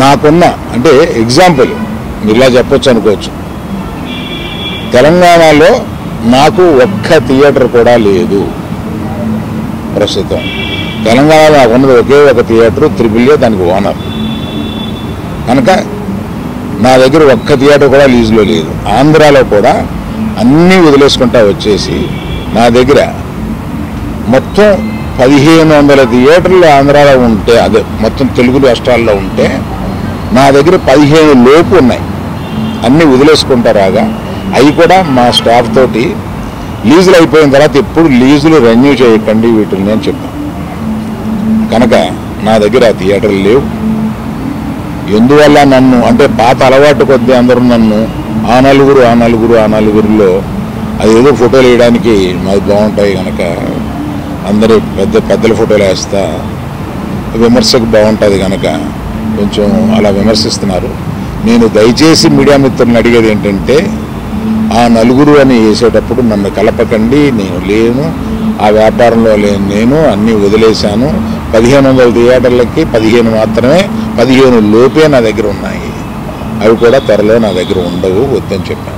నాకున్న అంటే ఎగ్జాంపుల్ ఇలా చెప్పొచ్చు అనుకోవచ్చు, తెలంగాణలో నాకు ఒక్క థియేటర్ కూడా లేదు ప్రస్తుతం. తెలంగాణలో నాకు ఉన్నది ఒకే ఒక థియేటర్, త్రిపుల్ ఏ, దానికి ఓనర్. కనుక నా దగ్గర ఒక్క థియేటర్ కూడా లీజులో లేదు. ఆంధ్రాలో కూడా అన్నీ వదిలేసుకుంటా వచ్చేసి నా దగ్గర మొత్తం 1500 థియేటర్లు ఆంధ్రాలో ఉంటే, అదే మొత్తం తెలుగు రాష్ట్రాల్లో ఉంటే నా దగ్గర 15 లోపు ఉన్నాయి. అన్నీ వదిలేసుకుంటా రాగా అవి కూడా మా స్టాఫ్ తోటి లీజులు అయిపోయిన తర్వాత ఎప్పుడు లీజులు రెన్యూ చేయకండి వీటిని అని చెప్పాను. కనుక నా దగ్గర ఆ థియేటర్లు లేవు. ఎందువల్ల నన్ను అంటే పాత అలవాటు కొద్దీ అందరూ నన్ను ఆ నలుగురిలో అదేదో ఫోటోలు వేయడానికి మాకు బాగుంటాయి కనుక అందరూ పెద్దల ఫోటోలు వేస్తా విమర్శకు బాగుంటుంది కనుక కొంచెం అలా విమర్శిస్తున్నారు. నేను దయచేసి మీడియా మిత్రులను అడిగేది ఏంటంటే, ఆ నలుగురు అని వేసేటప్పుడు నన్ను కలపకండి. నేను లేను, ఆ వ్యాపారంలో లేను, నేను అన్నీ వదిలేశాను. 1500 థియేటర్లకి 15 మాత్రమే, 15 లోపే నా దగ్గర ఉన్నాయి. అవి కూడా త్వరలో నా దగ్గర ఉండవు, వద్దని చెప్పాను.